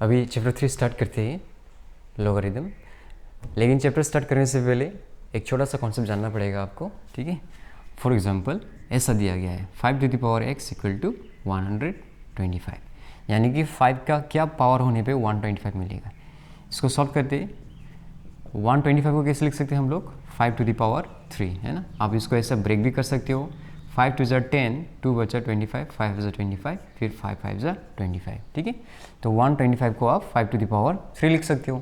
अभी chapter 3 start करते हैं, लॉगरिदम। लेकिन चैप्टर स्टार्ट करने से पहले एक छोटा सा कॉन्सेप्ट जानना पड़ेगा आपको, ठीक है। फॉर एग्जांपल ऐसा दिया गया है 5 to the power x equal to 125, यानी कि 5 का क्या पावर होने पे 125 मिलेगा। इसको सॉल्व करते हैं। 125 को कैसे लिख सकते हैं हम लोग, 5 टू द पावर 3, है ना। आप इसको ऐसा ब्रेक भी कर सकते हो, 5 टू ज़ा 10, 2 बचा 25, 5 ज़ा 25, फिर 5 5 ज़ा 25, ठीक है। तो 125 को आप 5 टू द पावर 3 लिख सकते हो।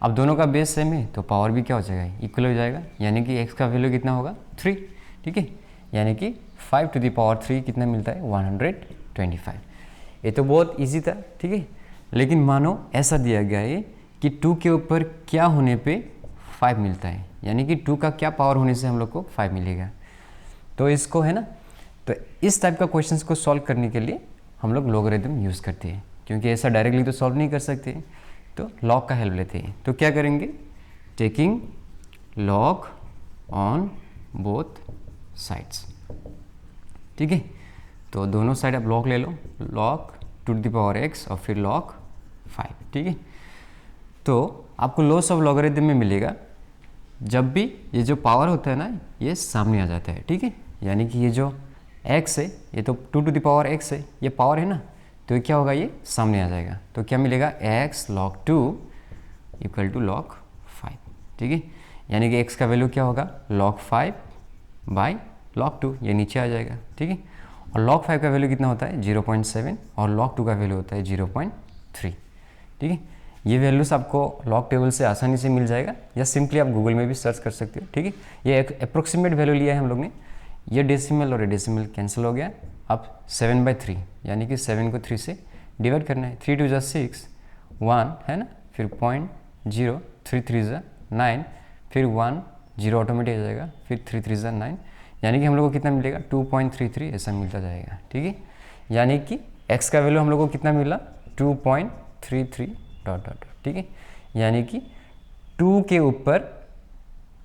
अब दोनों का बेस सेम है तो पावर भी क्या हो जाएगा, इक्वल हो जाएगा, यानी कि x का वैल्यू कितना होगा 3, ठीक है। यानी कि 5 टू द पावर 3 कितना मिलता है 125। ये तो बहुत ईजी था, ठीक है। लेकिन मानो ऐसा दिया गया है कि 2 के ऊपर क्या होने पे 5 मिलता है, यानी कि 2 का क्या पावर होने से हम लोग को 5 मिलेगा। तो इसको है ना, तो इस टाइप का क्वेश्चंस को सॉल्व करने के लिए हम लोग लॉगरिदम यूज़ करते हैं, क्योंकि ऐसा डायरेक्टली तो सॉल्व नहीं कर सकते, तो लॉग का हेल्प लेते हैं। तो क्या करेंगे, taking log on both sides, ठीक है। तो दोनों साइड आप लॉग ले लो, log to the power x और फिर लॉग 5, ठीक है। तो आपको लॉस ऑफ लॉगरिदम में मिलेगा जब भी ये जो पावर होता है ना ये सामने आ जाता है, ठीक है। यानी कि ये जो x है ये तो 2 टू द पावर x है, ये पावर है ना, तो ये क्या होगा, ये सामने आ जाएगा। तो क्या मिलेगा, x log 2 equal to log 5, ठीक है। यानी कि x का वैल्यू क्या होगा, log 5 बाई log 2, ये नीचे आ जाएगा, ठीक है। और log 5 का वैल्यू कितना होता है 0.7 और log 2 का वैल्यू होता है 0.3, ठीक है। ये वैल्यूज आपको लॉग टेबल से आसानी से मिल जाएगा, या सिंपली आप गूगल में भी सर्च कर सकते हो, ठीक है। ये एक अप्रोक्सीमेट वैल्यू लिया है हम लोग ने, ये डेसिमल और ये डेसिमल कैंसिल हो गया। अब 7/3 यानी कि 7 को 3 से डिवाइड करना है, 3 2 ज़ा 6, 1 है ना, फिर 0.0, 3 3 ज़ा 9, फिर 1 0 ऑटोमेटिक आ जाएगा, फिर 3 3 ज़ा 9, यानी कि हम लोग को कितना मिलेगा 2.33 ऐसा मिलता जाएगा, ठीक है। यानी कि x का वैल्यू हम लोग को कितना मिला 2.33 डॉट डॉट, ठीक है। यानी कि 2 के ऊपर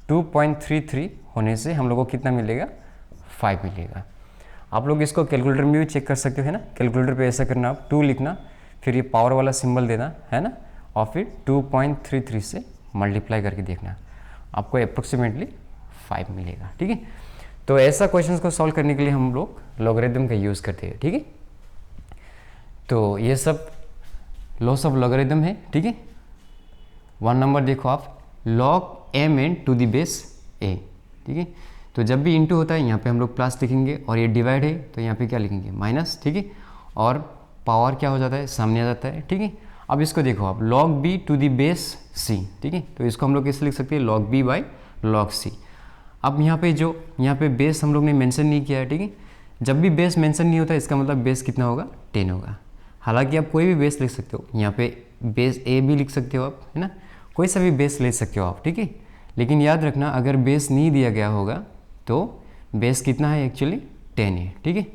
2.33 होने से हम लोग को कितना मिलेगा 5 मिलेगा। आप लोग इसको कैलकुलेटर में भी चेक कर सकते हो, है ना। कैलकुलेटर पे ऐसा करना, आप 2 लिखना, फिर ये पावर वाला सिंबल देना, है ना, और फिर 2.33 से मल्टीप्लाई करके देखना, आपको अप्रोक्सीमेटली 5 मिलेगा, ठीक है। तो ऐसा क्वेश्चन को सॉल्व करने के लिए हम लोग लॉगरिदम का यूज़ करते हैं, ठीक है। तो ये सब लॉस ऑफ लॉगरिदम है, ठीक है। 1 नंबर देखो आप, log mn to the base a, ठीक है। तो जब भी इंटू होता है यहाँ पे हम लोग प्लस लिखेंगे, और ये डिवाइड है तो यहाँ पे क्या लिखेंगे माइनस, ठीक है। और पावर क्या हो जाता है सामने आ जाता है, ठीक है। अब इसको देखो आप, log b to the base c, ठीक है। तो इसको हम लोग कैसे लिख सकते हैं, log b by log c। अब यहाँ पे बेस हम लोग ने मेंशन नहीं किया है, ठीक है। जब भी बेस मेंशन नहीं होता इसका मतलब बेस कितना होगा 10 होगा। हालांकि आप कोई भी बेस लिख सकते हो, यहाँ पे बेस a भी लिख सकते हो आप, है ना, कोई सा भी बेस ले सकते हो आप, ठीक है। लेकिन याद रखना अगर बेस नहीं दिया गया होगा तो बेस कितना है एक्चुअली 10 है, ठीक है।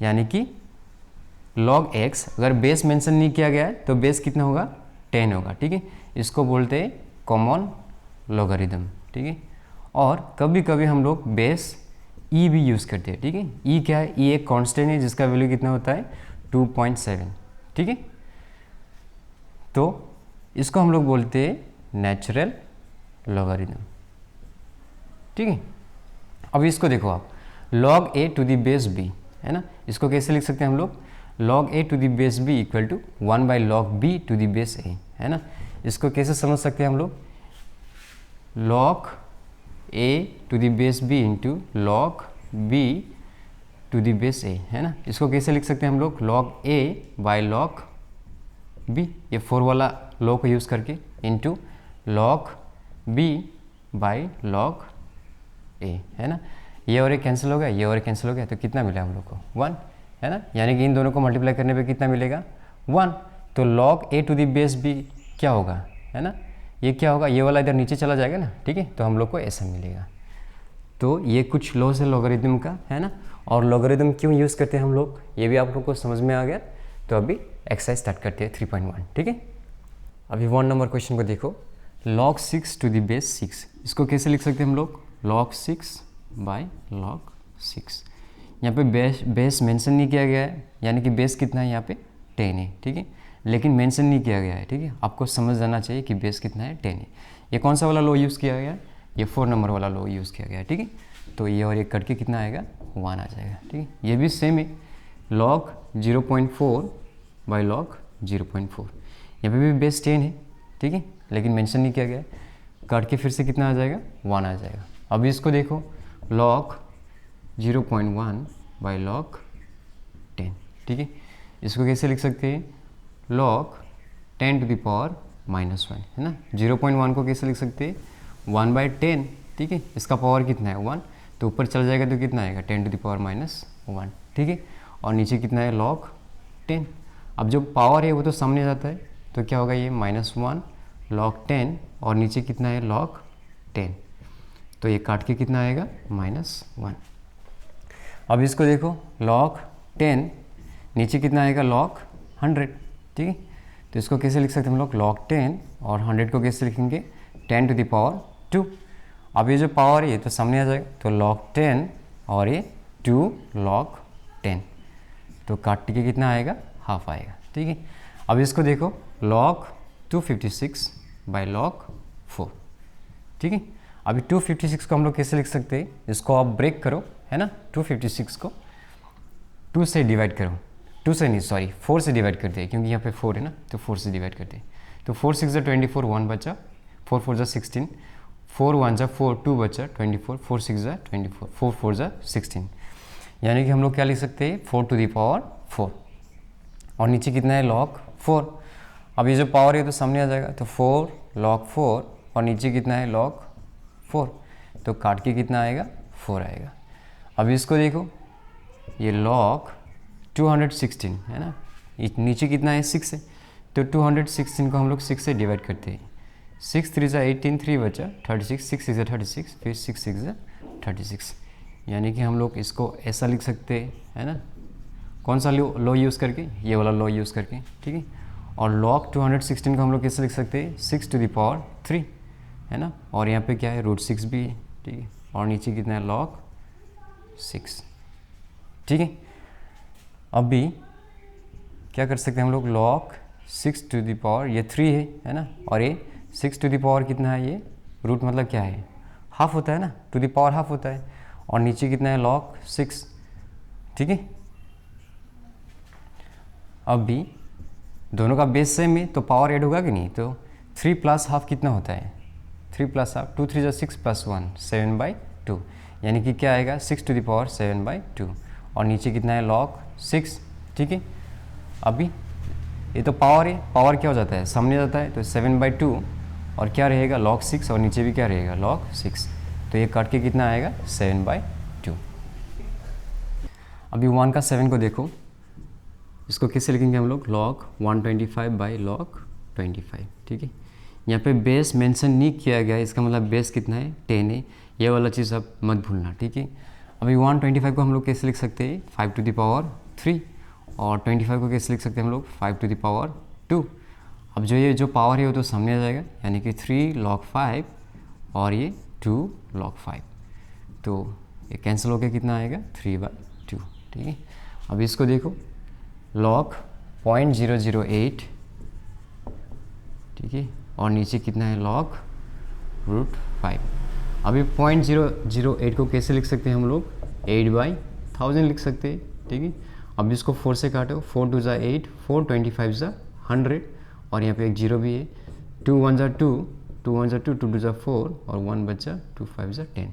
यानी कि log x अगर बेस मेंशन नहीं किया गया है तो बेस कितना होगा 10 होगा, ठीक है। इसको बोलते हैं कॉमन लॉगरिदम, ठीक है। और कभी कभी हम लोग बेस e भी यूज़ करते हैं, ठीक है। e क्या है, e एक कांस्टेंट है जिसका वैल्यू कितना होता है 2.7, ठीक है। तो इसको हम लोग बोलते हैं नेचुरल लॉगरिदम, ठीक है। अब इसको देखो आप, log a to the base b, है ना, इसको कैसे लिख सकते हैं हम लोग, log a to the base b equal to 1 by log b to the base a, है ना। इसको कैसे समझ सकते हैं हम लोग, log a to the base b into log b to the base a, है ना। इसको कैसे लिख सकते हैं हम लोग, log a by log b, ये 4 वाला लॉ को यूज़ करके, into log b by log a, है ना। ये और ये कैंसिल हो गया, ये और ये कैंसिल हो गया, तो कितना मिला हम लोग को 1, है ना। यानी कि इन दोनों को मल्टीप्लाई करने पे कितना मिलेगा 1। तो log a to the base b क्या होगा, है ना, ये क्या होगा, ये वाला इधर नीचे चला जाएगा ना, ठीक है। तो हम लोग को ऐसा मिलेगा। तो ये कुछ लॉस है लॉगरिदम का, है ना। और लॉगरिदम क्यों यूज़ करते हैं हम लोग, ये भी आप लोग को समझ में आ गया। तो अभी एक्सरसाइज स्टार्ट करते हैं 3.1, ठीक है। अभी 1 नंबर क्वेश्चन को देखो, log 6 टू द बेस 6, इसको कैसे लिख सकते हैं हम लोग, log 6 बाई log 6। यहाँ पे बेस मेंशन नहीं किया गया है, यानी कि बेस कितना है यहाँ पे 10 है, ठीक है। लेकिन मेंशन नहीं किया गया है, ठीक है। आपको समझ जाना चाहिए कि बेस कितना है, 10 है। ये कौन सा वाला लो यूज़ किया गया है, ये 4 नंबर वाला लो यूज़ किया गया है, ठीक है। तो ये और ये कट के कितना आएगा, 1 आ जाएगा, ठीक है। ये भी सेम है, log 0.4 बाई log 0.4। यहाँ पे भी बेस 10 है, ठीक है, लेकिन मेंशन नहीं किया गया है। काट के फिर से कितना आ जाएगा, 1 आ जाएगा। अभी इसको देखो, log 0.1 बाई log 10, ठीक है। इसको कैसे लिख सकते हैं, log 10 to the power -1, है ना। 0.1 को कैसे लिख सकते हैं, 1/10, ठीक है। इसका पावर कितना है, 1, तो ऊपर चल जाएगा तो कितना आएगा, 10 to the power -1, ठीक है। और नीचे कितना है, log 10। अब जो पावर है वो तो सामने जाता है, तो क्या होगा, ये -1 log 10 और नीचे कितना है, log 10, तो ये काट के कितना आएगा, -1। अब इसको देखो, log 10 नीचे कितना आएगा, log 100, ठीक है। तो इसको कैसे लिख सकते हैं हम लोग, log 10 और 100 को कैसे लिखेंगे, 10 to the power 2। अब ये जो पावर है ये तो सामने आ जाएगा, तो log 10 और ये 2 log 10, तो काट के कितना आएगा, हाफ आएगा, ठीक है। अब इसको देखो, log 256 बाई log 4, ठीक है। अभी 256 को हम लोग कैसे लिख सकते हैं, इसको आप ब्रेक करो, है ना। 256 को 2 से डिवाइड करो, 2 से नहीं, सॉरी 4 से डिवाइड करते हैं, क्योंकि यहाँ पे 4 है ना, तो 4 से डिवाइड करते हैं। तो 4 6 24, 1 बचा, 4 4 16, 4 1 4 2 बचा 24, 4 6 24, 4 4 16, यानी कि हम लोग क्या लिख सकते हैं, 4 to the power 4, और नीचे कितना है, log 4। अब ये जो पावर है तो सामने आ जाएगा, तो 4 log 4 और नीचे कितना है, log 4, तो काट के कितना आएगा, 4 आएगा। अब इसको देखो, ये log 216 है ना, नीचे कितना है, 6 है, तो 216 को हम लोग 6 से डिवाइड करते हैं। 6 3 18, 3 बचा 36, 6 6 36, फिर 6 6 36, यानी कि हम लोग इसको ऐसा लिख सकते हैं, है ना। कौन सा लो यूज़ करके, ये वाला लो यूज़ करके, ठीक है। और log 216 को हम लोग कैसे लिख सकते हैं, 6 to the power 3, है ना। और यहाँ पे क्या है, √6 भी है, ठीक है। और नीचे कितना है, log 6, ठीक है। अभी क्या कर सकते हैं हम लोग, log 6 to the power, ये 3 है ना, और ये 6 to the power कितना है, ये रूट मतलब क्या है, हाफ होता है ना, टू द पावर हाफ होता है, और नीचे कितना है, log 6, ठीक है। अब भी दोनों का बेस सेम है, तो पावर ऐड होगा कि नहीं, तो 3 + हाफ कितना होता है, 3 + हाफ 2 3 6 + 1 7/2, यानी कि क्या आएगा, 6 to the power 7/2, और नीचे कितना है, log 6, ठीक है। अभी ये तो पावर है, पावर क्या हो जाता है, सामने जाता है, तो 7/2, और क्या रहेगा, log 6, और नीचे भी क्या रहेगा, log 6, तो ये काट के कितना आएगा, 7/2। अभी 1 का 7 को देखो, इसको कैसे लिखेंगे हम लोग, log 125 बाई log 25, ठीक है। यहाँ पे बेस मेंशन नहीं किया गया है, इसका मतलब बेस कितना है, 10 है, ये वाला चीज़ आप मत भूलना, ठीक है। अभी 125 को हम लोग कैसे लिख सकते हैं, 5 to the power 3, और 25 को कैसे लिख सकते हैं हम लोग, 5 to the power 2। अब जो ये जो पावर है वो तो सामने आ जाएगा, यानी कि 3 log 5 और ये 2 log 5, तो ये कैंसिल होकर कितना आएगा, 3/2, ठीक है। अब इसको देखो, log 0.008, ठीक है, और नीचे कितना है, log √5। अभी 0.008 को कैसे लिख सकते हैं हम लोग, 8/1000 लिख सकते हैं, ठीक है। अब इसको 4 से काटो, 4 2 8, 4 25 100, और यहाँ पे एक 0 भी है, 2 1 2, 2 1 2, 2 2 4, और 1 बचा, 2 5 10,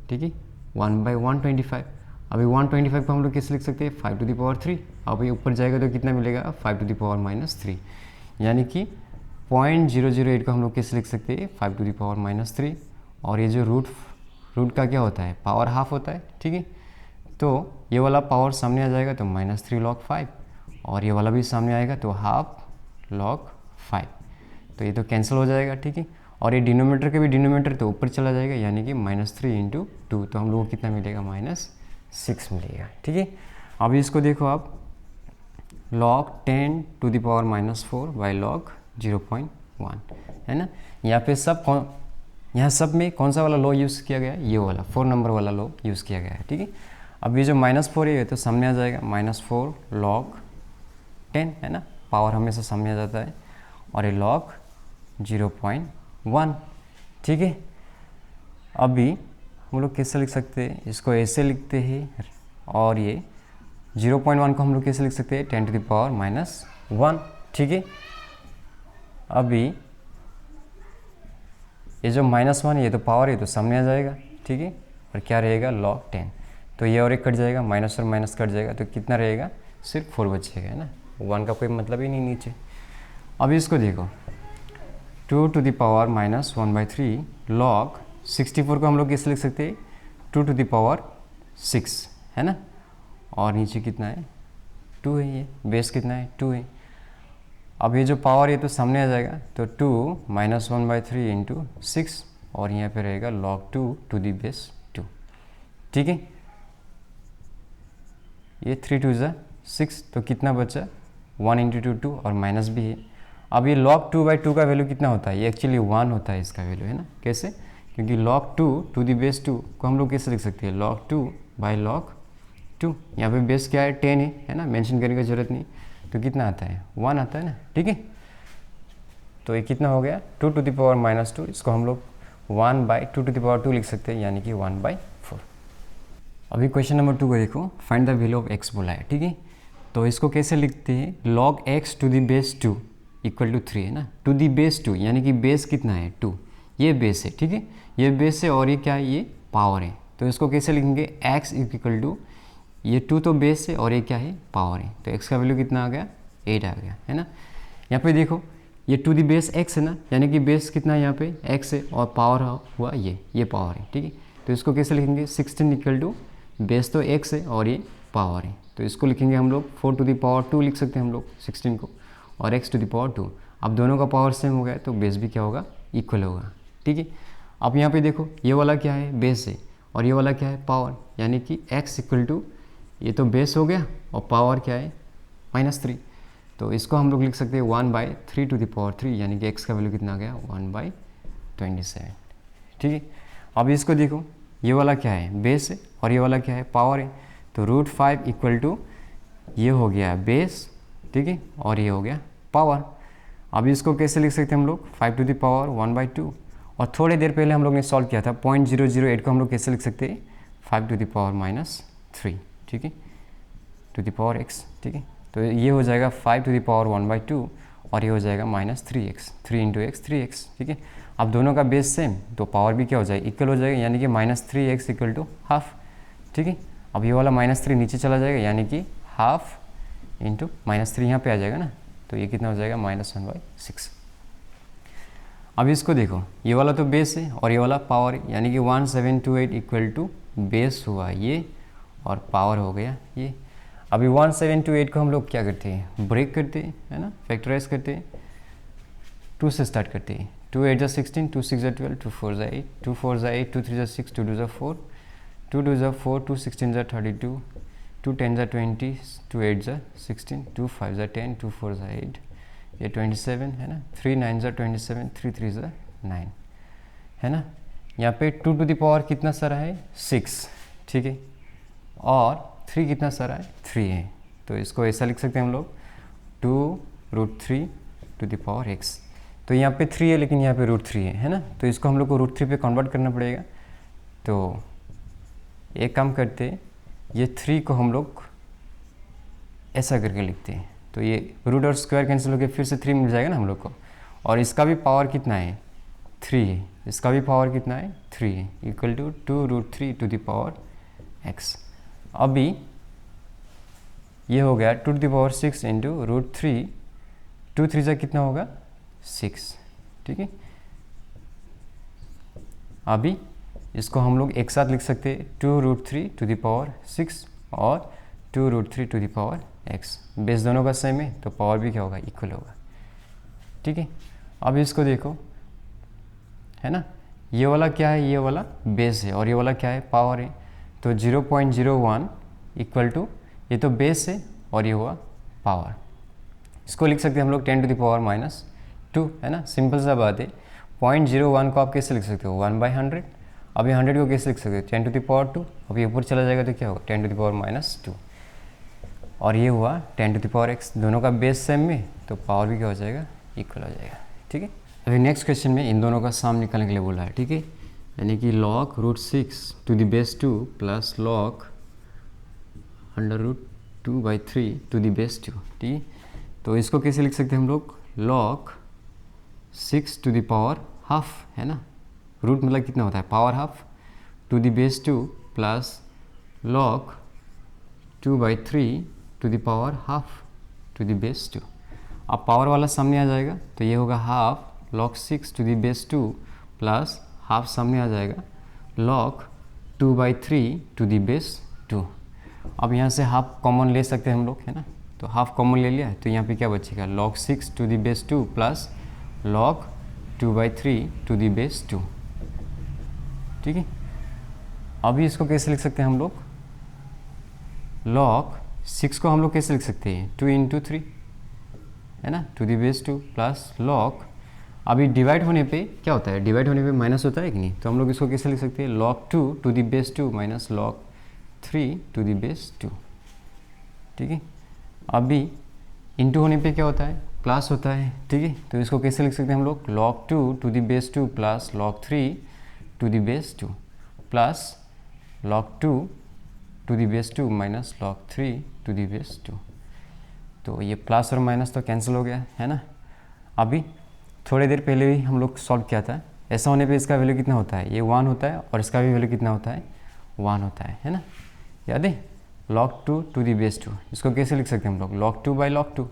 ठीक है, 1/125। अभी 125 को हम लोग कैसे लिख सकते हैं, 5 to the power 3। अब ये ऊपर जाएगा तो कितना मिलेगा, 5 to the power -3, यानी कि 0.008 को हम लोग कैसे लिख सकते हैं, 5 to the power -3, और ये जो रूट का क्या होता है, पावर हाफ होता है, ठीक है। तो ये वाला पावर सामने आ जाएगा तो -3 log 5, और ये वाला भी सामने आएगा तो हाफ log 5, तो ये तो कैंसिल हो जाएगा, ठीक है। और ये डिनोमीटर के भी डिनोमीटर तो ऊपर चला जाएगा, यानी कि -3 × 2, तो हम लोगों को कितना मिलेगा, -6 मिलेगा, ठीक है। अभी इसको देखो आप, log 10 to the power -4 by log 0.1, है ना। यहाँ सब में कौन सा वाला लो यूज़ किया गया है, ये वाला 4 नंबर वाला लो यूज़ किया गया है, ठीक है। अब ये जो -4 है तो सामने आ जाएगा, -4 log 10, है ना, पावर हमेशा सामने आ जाता है, और ये log 0.1, ठीक है। अभी हम लोग कैसे लिख सकते हैं, इसको ऐसे लिखते हैं, और ये 0.1 को हम लोग कैसे लिख सकते हैं, 10⁻⁻1, ठीक है। अभी ये जो -1 ये तो पावर है तो सामने आ जाएगा, ठीक है, और क्या रहेगा log 10, तो ये और एक कट जाएगा, माइनस और माइनस कट जाएगा, तो कितना रहेगा, सिर्फ 4 बचेगा, है ना, 1 का कोई मतलब ही नहीं नीचे। अभी इसको देखो, 2⁻⁻1/3 log 64 को हम लोग कैसे लिख सकते हैं, 2⁻6, है ना, और नीचे कितना है, 2 है, ये बेस कितना है, 2 है। अब ये जो पावर है तो सामने आ जाएगा, तो 2 - 1/3 इंटू 6, और यहाँ पे रहेगा log 2 टू दी बेस 2, ठीक है। ये 3 2 ज़ा 6, तो कितना बचा, 1 इंटू 2 2, और माइनस भी है। अब ये log 2/2 का वैल्यू कितना होता है, ये एक्चुअली 1 होता है इसका वैल्यू, है ना, कैसे, क्योंकि log 2 टू दी बेस 2 को हम लोग कैसे लिख सकते हैं, log 2/log 2, यहाँ पे बेस क्या है, 10 है ना, मेंशन करने की जरूरत नहीं, तो कितना आता है, 1 आता है ना, ठीक है। तो ये कितना हो गया, 2⁻⁻2, इसको हम लोग 1/2 लिख सकते हैं, यानी कि 1/4। अभी क्वेश्चन नंबर 2 को देखो, find the value of x बोला है, ठीक है। तो इसको कैसे लिखते हैं, log x to the base 2 equal to 3, है ना, टू दी बेस 2 यानी कि बेस कितना है, 2, ये बेस है, ठीक है, ये बेस है, और ये क्या है, ये पावर है। तो इसको कैसे लिखेंगे, x इक्वल टू, ये 2 तो बेस है, और ये क्या है, पावर है, तो x का वैल्यू कितना आ गया, 8 आ गया, है ना। यहाँ पे देखो, ये टू दी बेस x है ना, यानी कि बेस कितना है यहाँ पे, x है, और पावर हुआ ये पावर है, ठीक है। तो इसको कैसे लिखेंगे, 16 इक्वल टू, बेस तो x है और ये पावर है, तो इसको लिखेंगे हम लोग 4⁻2 लिख सकते हैं हम लोग 16 को, और x⁻2। अब दोनों का पावर सेम हो गया, तो बेस भी क्या होगा, इक्वल होगा, ठीक है। अब यहाँ पे देखो, ये वाला क्या है, बेस है, और ये वाला क्या है, पावर, यानी कि x इक्वल टू, ये तो बेस हो गया, और पावर क्या है, -3, तो इसको हम लोग लिख सकते हैं 1/3⁻3, यानी कि x का वैल्यू कितना आ गया, 1/27, ठीक है। अब इसको देखो, ये वाला क्या है, बेस है, और ये वाला क्या है, पावर है, तो √5 इक्वल टू, ये हो गया बेस, ठीक है, और ये हो गया पावर। अब इसको कैसे लिख सकते हैं हम लोग, 5⁻1/2, और थोड़ी देर पहले हम लोग ने सॉल्व किया था 0.008 को हम लोग कैसे लिख सकते हैं, 5⁻⁻3, ठीक है, टू द पावर x, ठीक है। तो ये हो जाएगा 5⁻1/2, और ये हो जाएगा -3x, 3 इंटू एक्स 3x, ठीक है। अब दोनों का बेस सेम, तो पावर भी क्या हो जाएगा, इक्वल हो जाएगा, यानी कि -3x इक्वल टू हाफ, ठीक है। अब ये वाला -3 नीचे चला जाएगा, यानी कि हाफ इंटू -3 यहाँ पे आ जाएगा ना, तो ये कितना हो जाएगा, -1/6। अब इसको देखो, ये वाला तो बेस है, और ये वाला पावर है, यानी कि 1728 इक्वल टू बेस हुआ ये, और पावर हो गया ये। अभी 1728 को हम लोग क्या करते हैं, ब्रेक करते हैं, है ना, फैक्टराइज करते हैं, 2 से स्टार्ट करते हैं, 2 8 = 16, 2 6 = 12, 2 4 = 8, 2 4 = 8, 2 3 = 6, 2 2 = 4, 2 2 = 4, 2 16 = 32, 2 10 = 20, 2 8 = 16, 2 5 = 10, 2 4 = 8, ये 27 है ना, 3 9 = 27, 3 3 = 9, है ना। यहाँ पे 2 टू द पावर कितना सारा है, 6, ठीक है, और 3 कितना सारा है, 3 है, तो इसको ऐसा लिख सकते हैं हम लोग 2√3 टू द पावर x। तो यहाँ पे 3 है, लेकिन यहाँ पे √3 है ना, तो इसको हम लोग को √3 पे कन्वर्ट करना पड़ेगा। तो एक काम करते हैं, ये 3 को हम लोग ऐसा करके लिखते हैं, तो ये रूट और स्क्वायर कैंसिल होकर फिर से 3 मिल जाएगा ना हम लोग को, और इसका भी पावर कितना है, 3 है, इसका भी पावर कितना है, 3 है, equal to 2√3 to the power x। अभी ये हो गया 2 टू द पावर 6 इंटू √3, 2 3 = कितना होगा, 6, ठीक है। अभी इसको हम लोग एक साथ लिख सकते हैं, 2√3 टू द पावर 6 और 2√3 to the power x, base दोनों का सेम है, तो पावर भी क्या होगा, इक्वल होगा, ठीक है। अब इसको देखो, है ना, ये वाला क्या है, ये वाला बेस है, और ये वाला क्या है, पावर है, तो 0.01 इक्वल टू, ये तो बेस है, और ये हुआ पावर। इसको लिख सकते हैं हम लोग 10 टू द पावर -2, है ना, सिंपल सा बात है। 0.01 को आप कैसे लिख सकते हो, 1/100। अभी 100 को कैसे लिख सकते हो, 10 टू द पावर 2, अभी ऊपर चला जाएगा तो क्या होगा, 10 टू द पावर -2, और ये हुआ 10 टू द पावर x, दोनों का बेस सेम में तो पावर भी क्या हो जाएगा, इक्वल हो जाएगा। ठीक है, अभी नेक्स्ट क्वेश्चन में इन दोनों का सम निकालने के लिए बोला है। ठीक है, यानी कि log √6 to the base 2 plus log √2/3 to the base 2। ठीक है, तो इसको कैसे लिख सकते हैं हम लोग, log 6 to the power half, है ना, रूट मतलब कितना होता है, power half, to the base 2 plus log 2/3 to the power half to the base 2। अब पावर वाला सामने आ जाएगा तो ये होगा half log 6 to the base 2 plus half सामने आ जाएगा log 2/3 टू द बेस 2। अब यहाँ से हाफ कॉमन ले सकते हैं हम लोग, है ना, तो हाफ कॉमन ले लिया तो यहाँ पे क्या बचेगा, log 6 to the base 2 plus log 2/3 to the base 2। ठीक है, अभी इसको कैसे लिख सकते हैं हम लोग, log 6 को हम लोग कैसे लिख सकते हैं, 2 × 3, है ना, to the base 2 plus log, अभी डिवाइड होने पे क्या होता है, डिवाइड होने पे माइनस होता है कि नहीं, तो हम लोग इसको कैसे लिख सकते हैं, log 2 to the base 2 minus log 3 to the base 2। ठीक है, अभी इंटू होने पे क्या होता है, प्लस होता है। ठीक है, तो इसको कैसे लिख सकते हैं हम लोग, log 2 to the base 2 plus log 3 to the base 2 plus log 2 to the base 2 minus log 3 to the base 2। तो ये प्लस और माइनस तो कैंसिल हो गया, है ना। अभी थोड़ी देर पहले भी हम लोग सॉल्व किया था, ऐसा होने पे इसका वैल्यू कितना होता है, ये 1 होता है और इसका भी वैल्यू कितना होता है, 1 होता है ना, याद है, log 2 टू द बेस 2। इसको कैसे लिख सकते हैं हम लोग, log 2/log 2,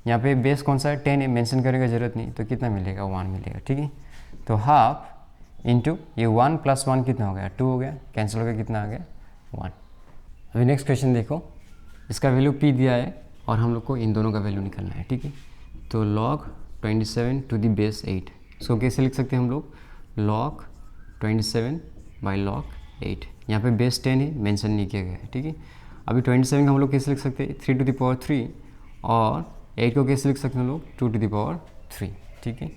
यहाँ पे बेस कौन सा है, 10 है, मेंशन करने की ज़रूरत नहीं, तो कितना मिलेगा, 1 मिलेगा। ठीक है, तो हाफ इंटू ये 1 + 1 कितना हो गया, 2 हो गया, कैंसिल हो गया, कितना आ गया, 1। अभी नेक्स्ट क्वेश्चन देखो, इसका वैल्यू p दिया है और हम लोग को इन दोनों का वैल्यू निकालना है। ठीक है, तो log 27 टू द बेस 8, इसको कैसे लिख सकते हैं हम लोग, log 27/log 8, यहाँ पे बेस 10 है, मेंशन नहीं किया गया है। ठीक है, अभी 27 का हम लोग कैसे लिख सकते हैं, 3 टू द पावर 3, और 8 को कैसे लिख सकते हैं हम लोग, 2 टू द पावर 3। ठीक है,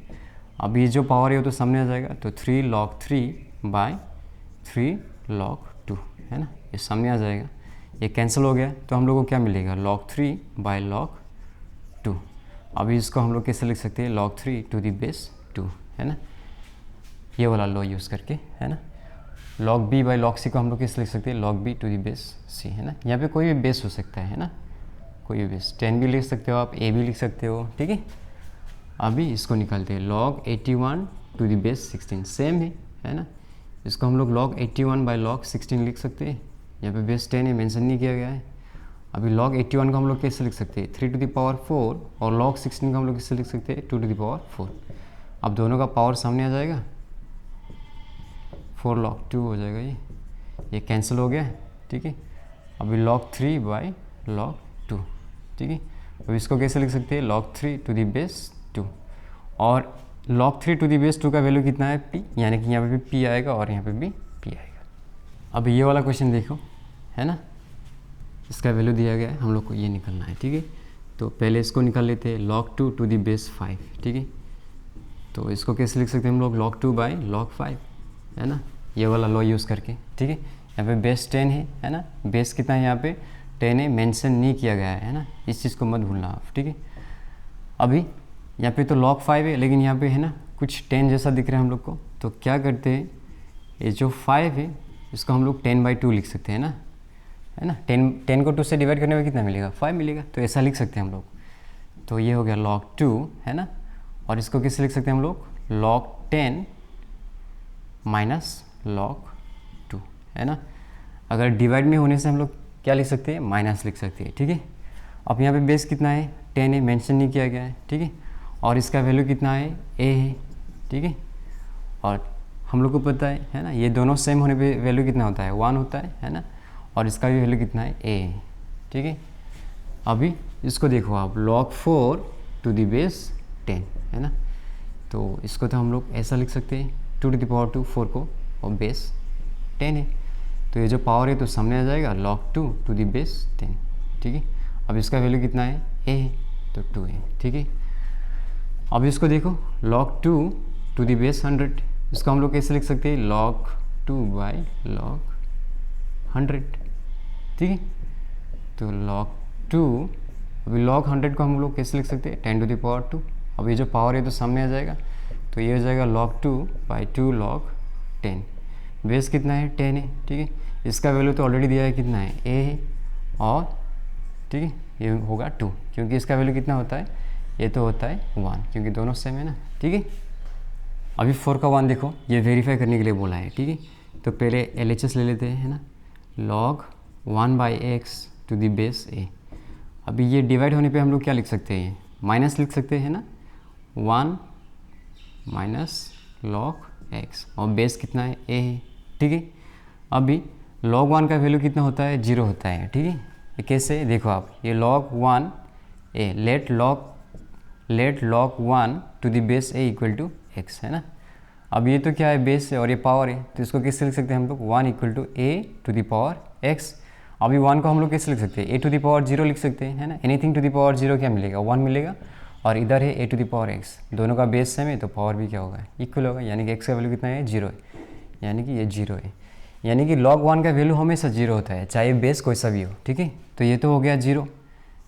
अब ये जो पावर है वो तो सामने आ जाएगा, तो 3 log 3/3 log 2, है ना, ये सामने आ जाएगा, ये कैंसिल हो गया, तो हम लोग को क्या मिलेगा, log 3/log 2। अभी इसको हम लोग कैसे लिख सकते हैं, log 3 टू द बेस 2, है ना, ये वाला लॉ यूज़ करके, है ना। log b/log c को हम लोग कैसे लिख सकते हैं, log b to the base c, है ना, यहाँ पे कोई भी बेस हो सकता है ना, कोई भी बेस, 10 भी लिख सकते हो आप, a भी लिख सकते हो। ठीक है, अभी इसको निकालते हैं, log 81 to the base 16, same है ना, इसको हम लोग log 81/log 16 लिख सकते हैं, यहाँ पे बेस 10 है, मेंशन नहीं किया गया है। अभी log 81 को हम लोग कैसे लिख सकते हैं, 3 टू द पावर 4, और log 16 को हम लोग कैसे लिख सकते हैं, 2 टू द पावर 4। अब दोनों का पावर सामने आ जाएगा, 4 log 2 हो जाएगा, ये कैंसिल हो गया। ठीक है, अभी log 3/log 2। ठीक है, अब इसको कैसे लिख सकते हैं, log 3 टू द बेस 2, और log 3 टू द बेस 2 का वैल्यू कितना है, p, यानी कि यहाँ पे भी p आएगा और यहाँ पे भी p आएगा। अब ये वाला क्वेश्चन देखो, है ना, इसका वैल्यू दिया गया है, हम लोग को ये निकालना है। ठीक है, तो पहले इसको निकाल लेते हैं, log 2 टू द बेस 5। ठीक है, तो इसको कैसे लिख सकते हैं हम लोग, log 2/log 5, है ना, ये वाला लॉ यूज़ करके। ठीक है, यहाँ पे बेस 10 है ना, बेस कितना है यहाँ पे 10 है, मेंशन नहीं किया गया है ना, इस चीज़ को मत भूलना आप। ठीक है, अभी यहाँ पे तो log 5 है, लेकिन यहाँ पे है ना कुछ 10 जैसा दिख रहा है हम लोग को, तो क्या करते हैं, ये जो 5 है इसको हम लोग 10/2 लिख सकते हैं ना, है ना, 10 को 2 से डिवाइड करने में कितना मिलेगा, 5 मिलेगा, तो ऐसा लिख सकते हैं हम लोग। तो ये हो गया log 2, है ना, और इसको कैसे लिख सकते हैं हम लोग, log 10 - log 2, है ना। अगर डिवाइड में होने से हम लोग क्या लिख सकते हैं, माइनस लिख सकते हैं। ठीक है, अब यहाँ पे बेस कितना है, 10 है, मेंशन नहीं किया गया है। ठीक है, और इसका वैल्यू कितना है, a है। ठीक है, और हम लोग को पता है ना, ये दोनों सेम होने पे वैल्यू कितना होता है, 1 होता है ना, और इसका भी वैल्यू कितना है, a है। ठीक है, अभी इसको देखो आप, log 4 टू द बेस 10, है ना, तो इसको तो हम लोग ऐसा लिख सकते हैं, 2 टू द पावर 2, 4 को, और बेस 10 है, तो ये जो पावर है तो सामने आ जाएगा, log 2 टू द बेस 10। ठीक है, अब इसका वैल्यू कितना है, a है, तो 2 है। ठीक है, अब इसको देखो, log 2 टू द बेस 100, इसको हम लोग कैसे लिख सकते हैं, log 2/log 100। ठीक है, तो log 2, अभी log 100 को हम लोग कैसे लिख सकते हैं 10 to the power 2। अब ये जो पावर है तो सामने आ जाएगा, तो ये हो जाएगा log 2 by 2 log 10। बेस कितना है 10 है, ठीक है। इसका वैल्यू तो ऑलरेडी दिया है, कितना है a है, और ठीक है ये होगा 2, क्योंकि इसका वैल्यू कितना होता है, ये तो होता है 1, क्योंकि दोनों सेम है ना, ठीक है। अभी 4 का 1 देखो, ये वेरीफाई करने के लिए बोला है, ठीक है। तो पहले LHS ले लेते हैं, है ना, log 1 by x to the base a। अभी ये डिवाइड होने पे हम लोग क्या लिख सकते हैं, माइनस लिख सकते हैं ना, 1 माइनस log x, और बेस कितना है a है, ठीक है। अभी log 1 का वैल्यू कितना होता है, 0 होता है, ठीक है। ये कैसे देखो आप, ये log 1 a, let log 1 to the base a equal to x, है ना। अब ये तो क्या है, बेस है और ये पावर है, तो इसको कैसे लिख सकते हैं हम लोग, 1 equal to a to the power x। अभी 1 को हम लोग कैसे लिख सकते हैं, a टू द पावर 0 लिख सकते हैं, है ना। एनीथिंग टू द पावर 0 क्या मिलेगा, 1 मिलेगा, और इधर है a to the power x, दोनों का बेस सेम है तो पावर भी क्या होगा, इक्वल होगा, यानी कि x का वैल्यू कितना है 0 है, यानी कि ये 0 है। यानी कि log 1 का वैल्यू हमेशा 0 होता है, चाहे बेस कोई सा भी हो, ठीक है। तो ये तो हो गया 0,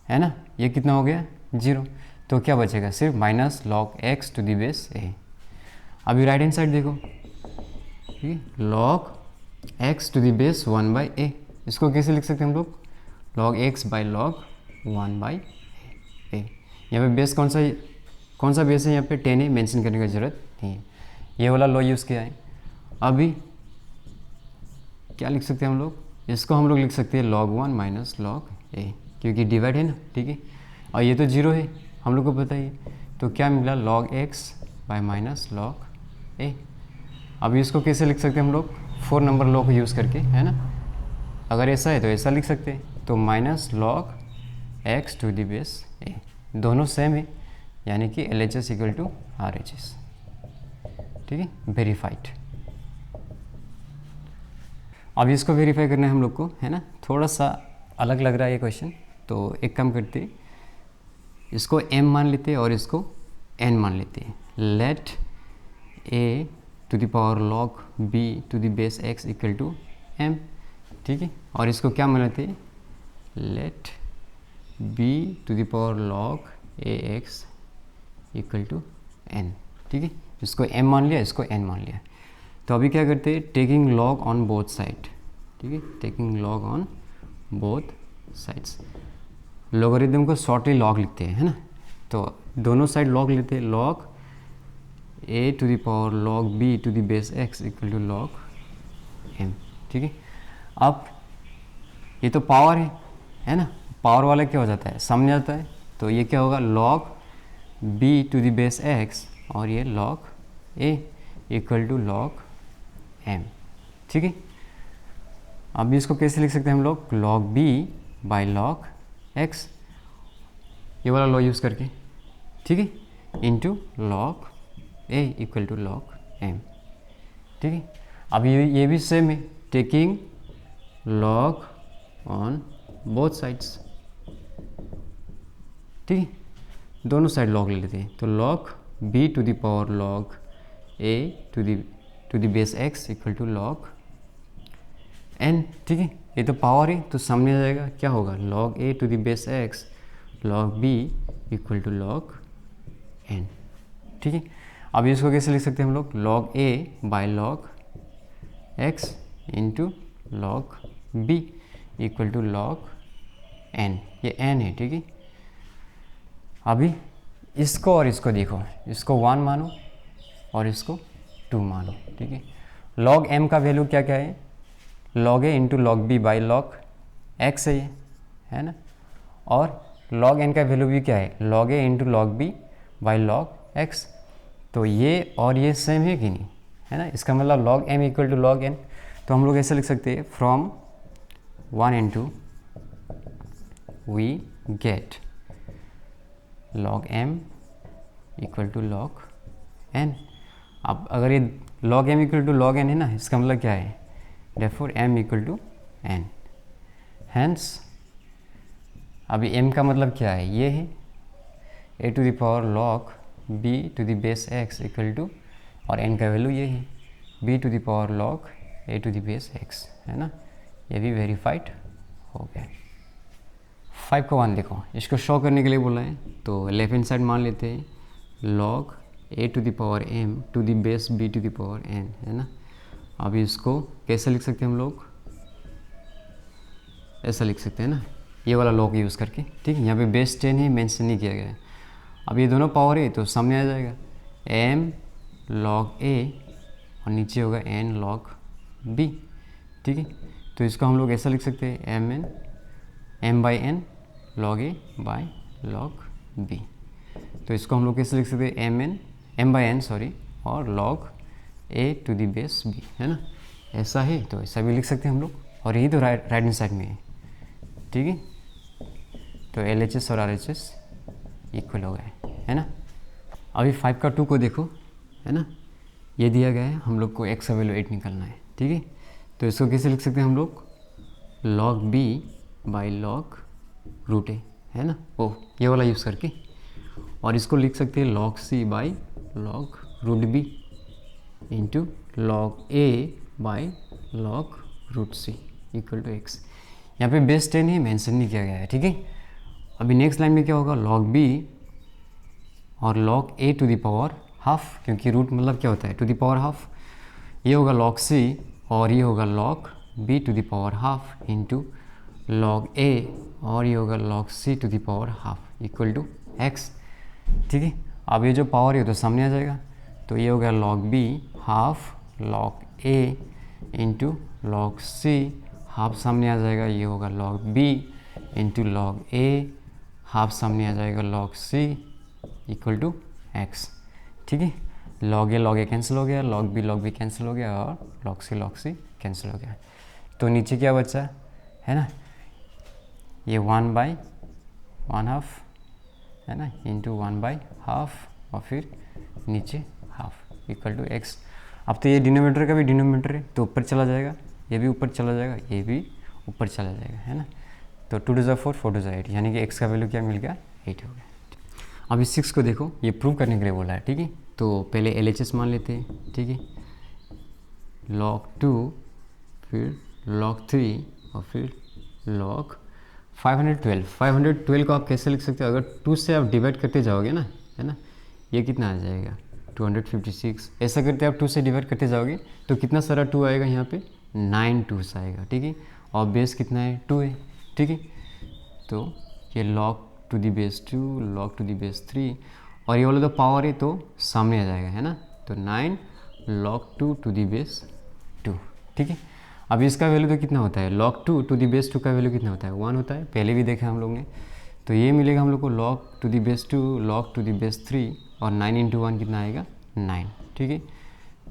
है ना, ये कितना हो गया 0, तो क्या बचेगा सिर्फ minus log x to the base a। अभी राइट हैंड साइड देखो, ठीक है, log x to the base 1 by a, इसको कैसे लिख सकते हैं हम लोग, log x by log 1 by a। यहाँ पे बेस कौन सा बेस है, यहाँ पे 10 है, मेंशन करने की ज़रूरत नहीं है, ये वाला लॉ यूज़ किया है। अभी क्या लिख सकते हैं हम लोग, इसको हम लोग लिख सकते हैं log 1 माइनस log a, क्योंकि डिवाइड है ना, ठीक है, और ये तो 0 है हम लोग को पता ही, तो क्या मिला log x bye minus log a। अभी इसको कैसे लिख सकते हैं हम लोग, 4 नंबर लॉ को यूज़ करके, है ना। अगर ऐसा है तो ऐसा लिख सकते हैं, तो minus log x to the base a, दोनों सेम है, यानी कि LHS इक्वल टू RHS, ठीक है, वेरीफाइड। अब इसको वेरीफाई करना है हम लोग को, है ना। थोड़ा सा अलग लग रहा है ये क्वेश्चन, तो एक काम करते, इसको m मान लेते हैं और इसको n मान लेते हैं। Let a to the power log b to the base x equal to m, ठीक है, और इसको क्या मान लेते हैं, let b to the power log ax equal to n, ठीक है। इसको m मान लिया, इसको n मान लिया। तो अभी क्या करते हैं, taking log on both side, ठीक है, taking log on both sides, logarithm को शॉर्टली लॉग लिखते हैं, है ना। तो दोनों साइड लॉग लेते हैं, log a to the power log b to the base x equal to log m, ठीक है। अब ये तो पावर है ना, पावर वाला क्या हो जाता है, सामने जाता है, तो ये क्या होगा log b to the base x, और ये log a equal to log m, ठीक है। अब इसको कैसे लिख सकते हैं हम लोग, log b by log x, ये वाला लॉ यूज़ करके, ठीक है, into log a equal to log m, ठीक है। अब ये भी सेम है, taking log on both sides, ठीक है, दोनों साइड log ले लेते हैं, तो log b to the power log a to the base x equal to log n, ठीक है। ये तो पावर है तो सामने आ जाएगा, क्या होगा, log a to the base x log b equal to log n, ठीक है। अब इसको कैसे लिख सकते हैं हम लोग, log a by log x into log b equal to log n, ये n है, ठीक है। अभी इसको और इसको देखो, इसको 1 मानो और इसको 2 मानो, ठीक है। log m का वैल्यू क्या क्या है, log a into log b by log x है ये, है ना, और log n का वैल्यू भी क्या है, log a into log b by log x, तो ये और ये सेम है कि नहीं, है ना। इसका मतलब log m equal to log n, तो हम लोग ऐसे लिख सकते हैं, from 1 and 2 we get log m equal to log n। अब अगर ये log m equal to log n है ना, इसका मतलब क्या है, therefore m equal to n, hence अभी m का मतलब क्या है, ये है a to the power log b to the base x equal to, और n का वैल्यू ये है b to the power log a to the base x, है ना। ये भी वेरीफाइड हो गया। 5 का 1 देखो, इसको शो करने के लिए बोला है, तो लेफ्ट हैंड साइड मान लेते हैं log a to the power m to the base b to the power n, है ना। अभी इसको कैसे लिख सकते हैं हम लोग, ऐसा लिख सकते हैं ना, ये वाला log यूज़ करके, ठीक है। यहाँ पे बेस 10 ही मेंशन नहीं किया गया है। अब ये दोनों पावर है तो सामने आ जाएगा m log a और नीचे होगा n log b, ठीक है। तो इसको हम लोग ऐसा लिख सकते हैं m by n log a by log b। तो इसको हम लोग कैसे लिख सकते हैं m बाई n सॉरी और log a to the base b, है ना। ऐसा है तो ऐसा भी लिख सकते हैं हम लोग, और यही तो राइट हैंड साइड में है, ठीक है। तो LHS और RHS इक्वल हो गए, है ना। अभी 5 का 2 को देखो, है ना, ये दिया गया है, हम लोग को x का वैल्यू 8 निकालना है, ठीक है। तो इसको कैसे लिख सकते हैं हम लोग, log b by log root a, है ना, ओ ये वाला यूज़ करके। और इसको लिख सकते हैं log c by log root b into log a by log root c equal to x। यहाँ पे बेस 10 ही मेंशन नहीं किया गया है, ठीक है। अभी नेक्स्ट लाइन में क्या होगा, log b और log a to the power half, क्योंकि रूट मतलब क्या होता है, टू द पावर हाफ। ये होगा log c और ये होगा log b to the power half into log a और ये होगा log c to the power half equal to x, ठीक है। अब ये जो पावर है तो सामने आ जाएगा, तो ये होगा log b half log a into log c, half सामने आ जाएगा, ये होगा log b into log a, half सामने आ जाएगा log c equal to x, ठीक है। log a कैंसिल हो गया, log b कैंसिल हो गया और log c कैंसिल हो गया। तो नीचे क्या बचा है ना, ये 1 बाई 1/2, है ना, इंटू 1 बाई हाफ और फिर नीचे हाफ इक्वल टू x। अब तो ये डिनोमीटर का भी डिनोमीटर है तो ऊपर चला जाएगा, ये भी ऊपर चला जाएगा, ये भी ऊपर चला जाएगा, है ना। तो 2 to 4 4 to 8, यानी कि x का वैल्यू क्या मिल गया, 8 हो गया। अभी 6 को देखो, ये प्रूव करने के लिए बोला है, ठीक है। तो पहले LHS मान लेते हैं, ठीक है, log 2 फिर log 3 और फिर log 512 को आप कैसे लिख सकते हो, अगर 2 से आप डिवाइड करते जाओगे ना, है ना, ये कितना आ जाएगा 256। ऐसा करते आप 2 से डिवाइड करते जाओगे तो कितना सारा 2 आएगा, यहाँ पे 9 2s आएगा, ठीक है। और बेस कितना है, 2 है, ठीक है। तो ये log to the base 2 log to the base 3 और ये वाला तो पावर है तो सामने आ जाएगा, है ना। तो 9 log 2 टू दी बेस 2, ठीक है। अब इसका वैल्यू तो कितना होता है, log 2 टू दी बेस 2 का वैल्यू कितना होता है, 1 होता है, पहले भी देखा हम लोग ने। तो ये मिलेगा हम लोग को log to the base 2 log to the base 3 और 9 इंटू 1 कितना आएगा, 9, ठीक है।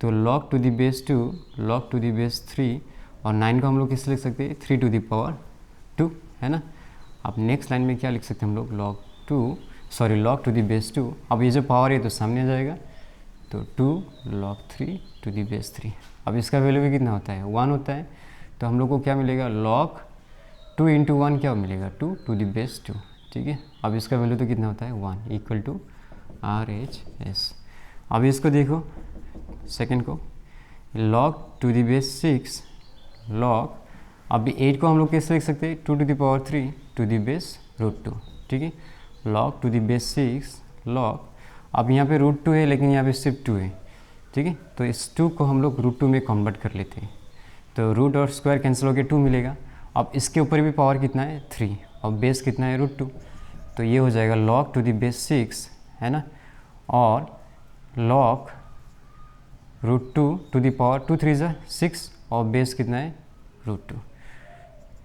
तो log to the base 2 log to the base 3 और 9 को हम लोग किससे लिख सकते हैं, 3 टू दी पावर 2, है ना। अब नेक्स्ट लाइन में क्या लिख सकते हैं हम लोग, log टू दी बेस 2। अब ये जो पावर है तो सामने आ जाएगा, तो 2 log 3 टू दी बेस 3। अब इसका वैल्यू भी कितना होता है, 1 होता है। तो हम लोग को क्या मिलेगा, log 2 इंटू 1 क्या मिलेगा, 2 टू दी बेस 2, ठीक है। अब इसका वैल्यू तो कितना होता है, 1 इक्वल टू RHS। अब इसको देखो सेकंड को, log to the base 6 log, अभी 8 को हम लोग कैसे लिख सकते हैं, 2 to the power 3 to the base root 2, ठीक है। log to the base 6 log, अब यहाँ पे रूट 2 है लेकिन यहाँ पे सिर्फ 2 है, ठीक है। तो इस 2 को हम लोग रूट 2 में कन्वर्ट कर लेते हैं, तो रूट और स्क्वायर कैंसिल होकर 2 मिलेगा। अब इसके ऊपर भी पावर कितना है, 3 और बेस कितना है, रूट 2। तो ये हो जाएगा log टू दी बेस 6, है ना, और log root 2 to the power 2 3 6 और बेस कितना है, रूट 2।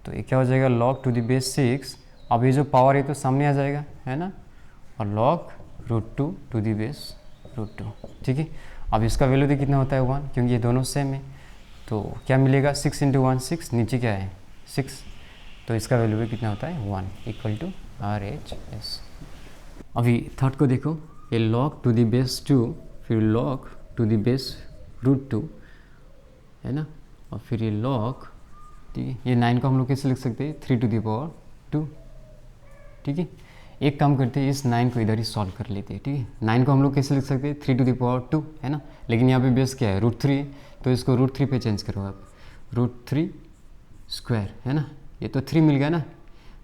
तो ये क्या हो जाएगा, log टू दी बेस 6। अब ये जो पावर है तो सामने आ जाएगा, है ना, और log root 2 to the base root 2, ठीक है। अब इसका वैल्यू तो कितना होता है, 1, क्योंकि ये दोनों सेम है। तो क्या मिलेगा, 6 इंटू 1 6, नीचे क्या है 6, तो इसका वैल्यू भी कितना होता है, 1 इक्वल टू RHS। अभी थर्ड को देखो, ये log टू दी बेस 2 फिर log to the base root 2, है ना, और फिर ये log, ठीक है। ये 9 को हम लोग कैसे लिख सकते हैं, 3 टू दी पावर 2, ठीक है। एक काम करते हैं, इस 9 को इधर ही सॉल्व कर लेते हैं, ठीक है। 9 को हम लोग कैसे लिख सकते हैं, 3 टू दी पावर 2, है ना, लेकिन यहाँ पे बेस क्या है, रूट 3, तो इसको रूट 3 पे चेंज करो आप, रूट 3 स्क्वायर, है ना, ये तो 3 मिल गया ना,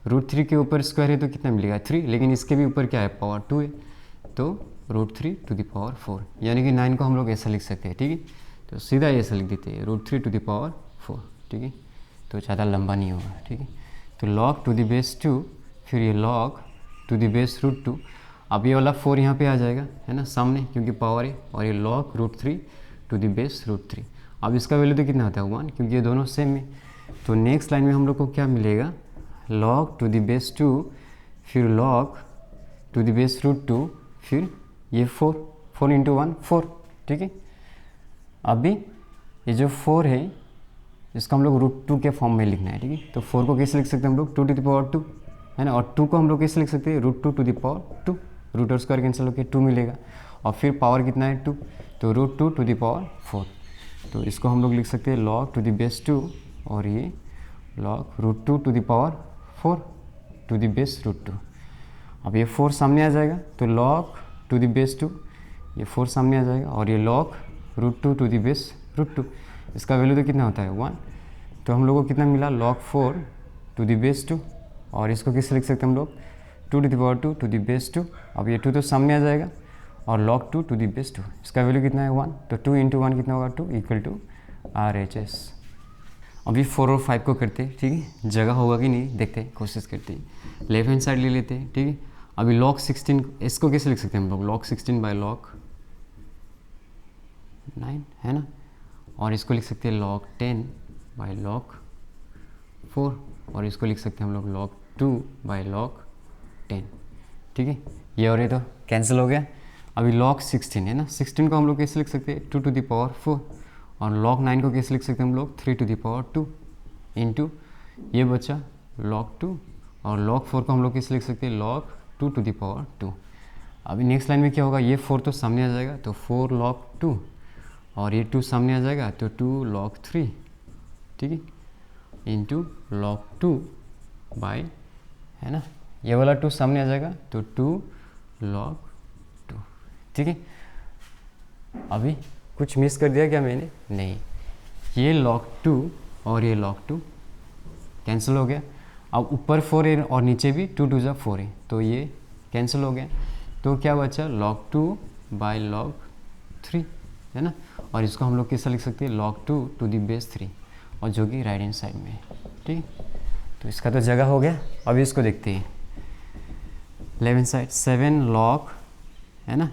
√3 के ऊपर स्क्वायर है तो कितना मिलेगा 3, लेकिन इसके भी ऊपर क्या है पावर 2 है, तो √3 to the power 4, यानी कि 9 को हम लोग ऐसा लिख सकते हैं, ठीक है। तो सीधा ऐसा लिख देते हैं √3 to the power 4, ठीक है, तो ज़्यादा लंबा नहीं होगा, ठीक है। तो log to the base 2, फिर ये log to the base √2, अब ये वाला 4 यहाँ पे आ जाएगा, है ना, सामने, क्योंकि पावर है, और ये log √3 to the base √3। अब इसका वैल्यू तो कितना होता है 1, क्योंकि ये दोनों सेम है। तो नेक्स्ट लाइन में हम लोग को क्या मिलेगा, log to the base 2, फिर log to the base √2, फिर ये 4 × 1 4, ठीक है। अभी ये जो 4 है इसको हम लोग √2 के फॉर्म में लिखना है, ठीक है। तो 4 को कैसे लिख सकते हैं हम लोग 2 to the power 2, है ना, और 2 को हम लोग कैसे लिख सकते हैं √2 to the power 2, रूट और स्क्वायर कैंसिल होकर 2 मिलेगा, और फिर पावर कितना है 2, तो √2 to the power 4। तो इसको हम लोग लिख सकते हैं log to the base 2, और ये log √2 to the power 4 to the base √2। अब ये 4 सामने आ जाएगा, तो log to the base 2, ये 4 सामने आ जाएगा, और ये log √2 to the base √2, इसका वैल्यू तो कितना होता है 1। तो हम लोग को कितना मिला log 4 to the base 2, और इसको किससे लिख सकते हैं हम लोग 2 to the power 2 to the base 2। अब ये 2 तो सामने आ जाएगा, और log 2 to the base 2, इसका वैल्यू कितना है 1, तो 2 × 1 कितना होगा 2 = RHS। अभी 4 और 5 को करते हैं, ठीक है, जगह होगा कि नहीं देखते हैं, कोशिश करते हैं। लेफ्ट हैंड साइड ले लेते हैं, ठीक है। अभी log 16, इसको कैसे लिख सकते हैं हम लोग log 16 by log 9, है ना, और इसको लिख सकते हैं log 10 by log 4, और इसको लिख सकते हैं हम लोग log 2 by log 10, ठीक है। ये और ये तो कैंसिल हो गया। अभी log 16 है ना, 16 को हम लोग कैसे लिख सकते हैं 2 to the power 4, और log 9 को कैसे लिख सकते हैं हम लोग 3 to the power 2 इंटू ये बचा log 2, और log 4 को हम लोग कैसे लिख सकते हैं log 2 to the power 2। अभी नेक्स्ट लाइन में क्या होगा, ये 4 तो सामने आ जाएगा, तो 4 log 2, और ये 2 सामने आ जाएगा, तो 2 log 3, ठीक है, इंटू log 2 बाई, है ना, ये वाला 2 सामने आ जाएगा, तो 2 log 2, ठीक है। अभी कुछ मिस कर दिया क्या मैंने, नहीं, ये log 2 और ये log 2 कैंसिल हो गया। अब ऊपर 4 है और नीचे भी 2 2 जा 4 है, तो ये कैंसिल हो गया, तो क्या बचा log 2 बाई log 3, है ना, और इसको हम लोग कैसे लिख सकते हैं log 2 to the base 3, और जो कि राइट हैंड साइड में है, ठीक। तो इसका तो जगह हो गया। अभी इसको देखते हैं लेफ्ट हैंड साइड 7 log, है ना,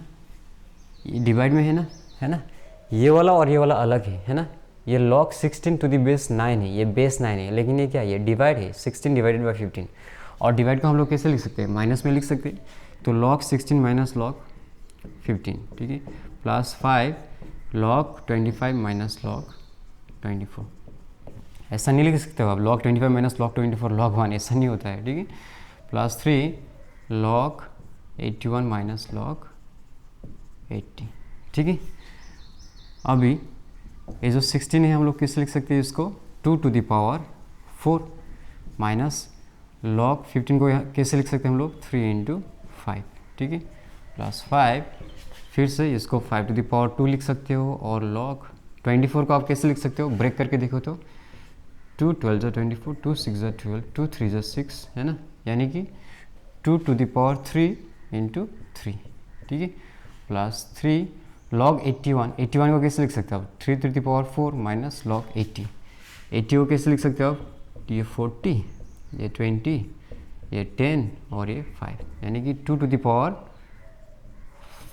ये डिवाइड में है ना, ये वाला और ये वाला अलग है ना, ये log 16 to the base 9 है, ये बेस 9 है, लेकिन ये क्या है, ये डिवाइड है 16 डिवाइडेड बाई 15, और डिवाइड को हम लोग कैसे लिख सकते हैं माइनस में लिख सकते हैं, तो log 16 माइनस log 15, ठीक है, प्लस 5 log 25 माइनस log 24। ऐसा नहीं लिख सकते हो आप log 25 माइनस log 24 log 1, ऐसा नहीं होता है, ठीक है, प्लस 3 log 81 माइनस log 80, ठीक है। अभी ये जो 16 है हम लोग कैसे लिख सकते हैं इसको 2 to the power 4 minus log 15 को कैसे लिख सकते हैं हम लोग 3 × 5, ठीक है, प्लस 5, फिर से इसको 5 to the power 2 लिख सकते हो, और log 24 को आप कैसे लिख सकते हो, ब्रेक करके देखो तो 2 12 जा 24, 2 6 जा 12, 2 3 जा 6, है ना, यानी कि 2 to the power 3 × 3, ठीक है, प्लस 3 log 81 को कैसे लिख सकते हो आप 3 to the power 4 minus log 80 को कैसे लिख सकते हो आप, ये 40, ये 20, ये 10 और ये 5, यानी कि 2 to the power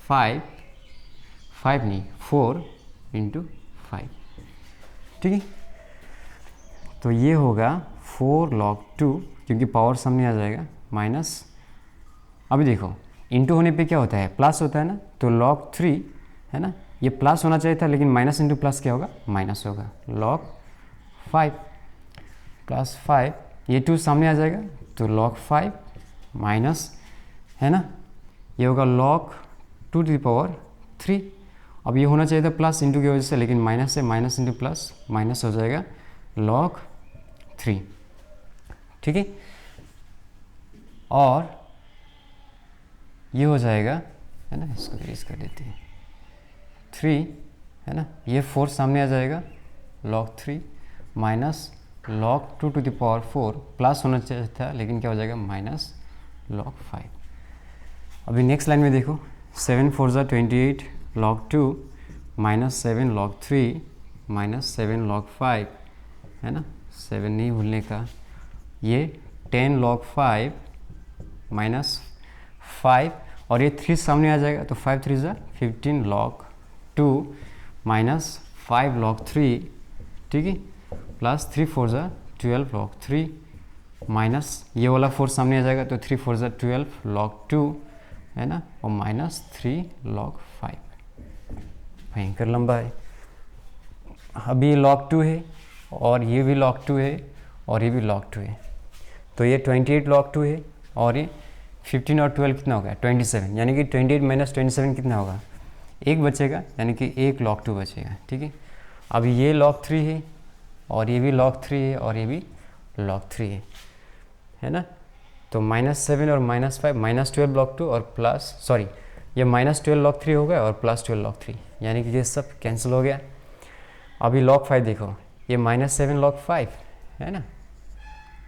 5 नहीं 4 × 5, ठीक है। तो ये होगा 4 log 2, क्योंकि पावर सामने आ जाएगा, माइनस, अभी देखो इंटू होने पे क्या होता है प्लस होता है ना, तो log 3, है ना, ये प्लस होना चाहिए था, लेकिन माइनस इंटू प्लस क्या होगा माइनस होगा, log 5 प्लस 5, ये 2 सामने आ जाएगा, तो log 5 माइनस, है ना, ये होगा log 2 to the power 3। अब ये होना चाहिए था प्लस इंटू की वजह से, लेकिन माइनस है, माइनस इंटू प्लस माइनस हो जाएगा log 3, ठीक है, और ये हो जाएगा, है ना, इसको इरेज कर देते हैं 3, है ना, ये 4 सामने आ जाएगा log 3 minus log 2 to the power 4 plus होना चाहिए था, लेकिन क्या हो जाएगा माइनस log 5। अभी नेक्स्ट लाइन में देखो, 7 4 ज़ा 28 log 2 minus 7 log 3 minus 7 log 5, है ना, 7 नहीं भूलने का। ये 10 log 5 माइनस 5 और ये 3 सामने आ जाएगा, तो 5 3 ज़ा 15 log 2 माइनस 5 log 3, ठीक है, प्लस 3 4 ज़ा 12 log 3 माइनस ये वाला 4 सामने आ जाएगा, तो 3 4 ज़ा 12 log 2, है ना, और माइनस 3 log 5। भयंकर लंबा है। अभी log 2 है और ये भी log 2 है और ये भी log 2 है, तो ये 28 log 2 है और ये 15 और 12 कितना होगा 27, यानी कि 28 माइनस 27 कितना होगा, एक बचेगा, यानी कि एक log 2 बचेगा, ठीक है। अभी ये log 3 है और ये भी log 3 है और ये भी log 3 है ना, तो -7 और -5 -12 log 2 और प्लस सॉरी ये -12 log 3 हो गया और +12 log 3, यानी कि ये सब कैंसिल हो गया। अभी log 5 देखो, ये -7 log 5 है ना,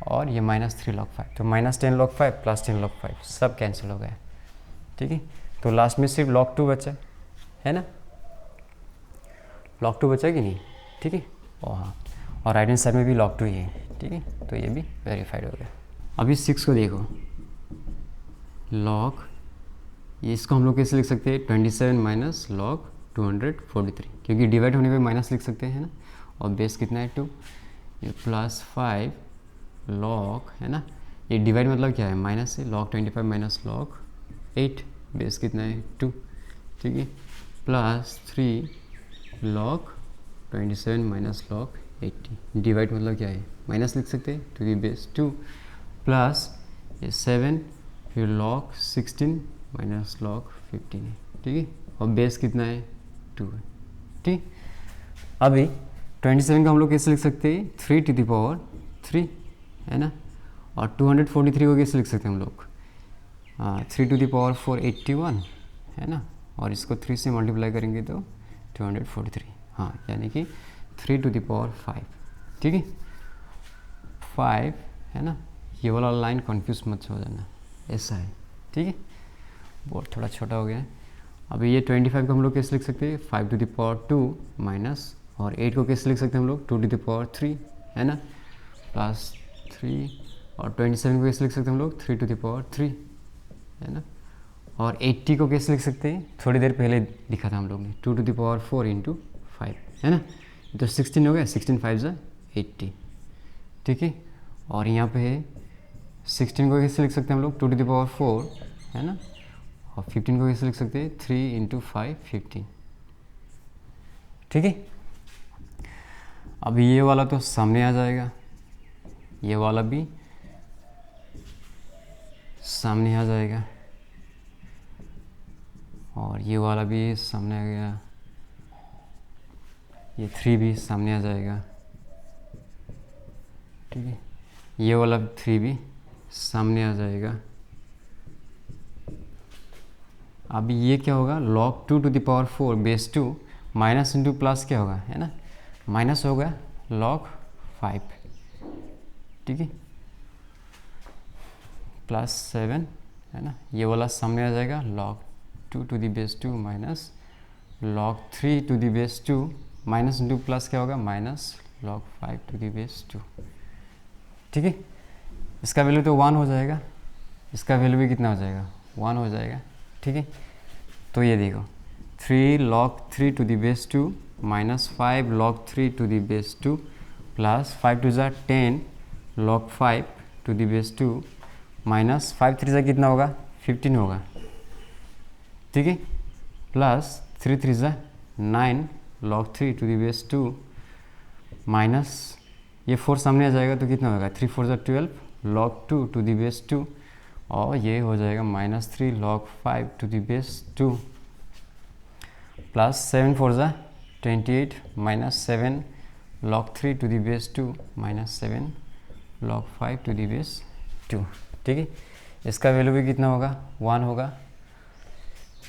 और ये -3 log 5, तो -10 log 5 +10 log 5 सब कैंसिल हो गया, ठीक है। तो लास्ट में सिर्फ log 2 बचा, है ना, log 2 बचा कि नहीं, ठीक है। और हाँ, और राइट हैंड साइड में भी log 2 ही है, ठीक है, तो ये भी वेरीफाइड हो गया। अभी 6 को देखो, log, ये इसको हम लोग कैसे लिख सकते हैं 27 माइनस log 243, क्योंकि डिवाइड होने पे माइनस लिख सकते हैं ना, और बेस कितना है 2, ये +5 log, है ना, ये डिवाइड मतलब क्या है माइनस से, log 25 माइनस log 8, बेस कितना है 2, ठीक है, +3 log 27 माइनस log 80, डिवाइड मतलब क्या है माइनस लिख सकते हैं, तो ये बेस 2 प्लस ये 7 फिर log 16 माइनस log 15 है, ठीक है, और बेस कितना है 2 है, ठीक। अभी 27 का हम लोग कैसे लिख सकते हैं 3 to the power 3, है ना, और 243 को कैसे लिख सकते हैं हम लोग 3 to the power 4 81, है ना, और इसको 3 से मल्टीप्लाई करेंगे तो 243, हाँ, यानी कि 3 to the power 5, ठीक है, 5, है ना, ये वाला लाइन कन्फ्यूज मत हो जाना, ऐसा है, ठीक है, बोर्ड थोड़ा छोटा हो गया है। अभी ये 25 को हम लोग कैसे लिख सकते हैं 5 to the power 2 माइनस, और 8 को कैसे लिख सकते हैं हम लोग 2 to the power 3, है ना, +3, और 27 को कैसे लिख सकते हैं हम लोग 3 to the power 3, है ना, और 80 को कैसे लिख सकते हैं, थोड़ी देर पहले लिखा था हम लोग ने 2 to the power 4 × 5, है ना, तो 16 हो गया, 16 5 ज़ा 80, ठीक है, और यहाँ पे है 16 को कैसे लिख सकते हैं हम लोग 2 to the power 4, है ना, और 15 को कैसे लिख सकते हैं 3 × 5 15, ठीक है। अब ये वाला तो सामने आ जाएगा, ये वाला भी सामने आ जाएगा, और ये वाला भी सामने आ गया, ये 3 भी सामने आ जाएगा, ठीक है, ये वाला 3 भी सामने आ जाएगा। अब ये क्या होगा log 2 to the power 4 base 2 minus into plus क्या होगा, है ना, माइनस होगा log 5, ठीक है, +7, है ना, ये वाला सामने आ जाएगा log 2 to the base 2 minus log 3 to the base 2 minus into plus क्या होगा minus log 5 to the base 2, ठीक है। इसका वैल्यू तो 1 हो जाएगा, इसका वैल्यू भी कितना हो जाएगा 1 हो जाएगा, ठीक है। तो ये देखो 3 log 3 to the base 2 minus 5 log 3 to the base 2 plus 5 2 ज़ा 10 log 5 to the base 2 minus 5 3 ज़ा कितना होगा 15 होगा, ठीक है, प्लस 3 3 ज़ा 9 log 3 to the base 2 minus ये 4 सामने आ जाएगा तो कितना होगा 3 4 ज़ा 12 log 2 to the base 2, और ये हो जाएगा -3 log 5 to the base 2 plus 7 4 ज़ा 28 minus 7 log 3 to the base 2 minus 7 log 5 to the base 2, ठीक है। इसका वैल्यू भी कितना होगा 1 होगा,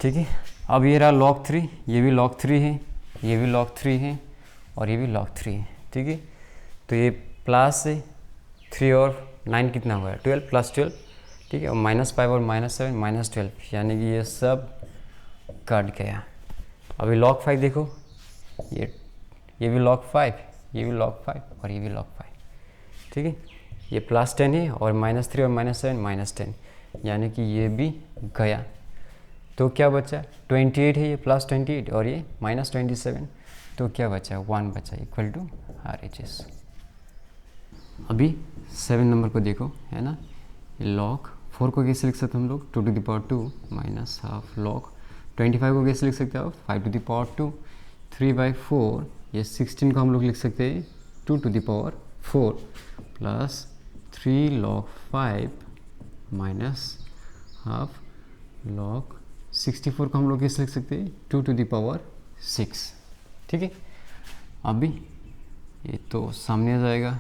ठीक है। अब ये रहा log 3, ये भी log 3 है, ये भी log 3 है और ये भी log 3 है, ठीक है। तो ये प्लस 3 और 9 कितना होगा 12 प्लस 12, ठीक है, और -5 और -7 -12, यानी कि ये सब कट गया। अभी log 5 देखो, ये भी log 5, ये भी log 5 और ये भी log 5, ठीक है। ये +10 है और -3 और -7 -10, यानी कि ये भी गया। तो क्या बचा 28 है, ये +28 और ये -27, तो क्या बचा 1 बचा इक्वल टू RHS। अभी 7 नंबर को देखो, है ना, log 4 को कैसे लिख सकते हैं हम लोग 2 to the power 2 -half log 25 को कैसे लिख सकते हैं आप 5 to the power 2 3/4, ये 16 को हम लोग लिख सकते हैं 2 to the power 4 plus 3 log 5 half log 64 को हम लोग कैसे लिख सकते हैं 2 to the power 6, ठीक है। अभी ये तो सामने आ जाएगा,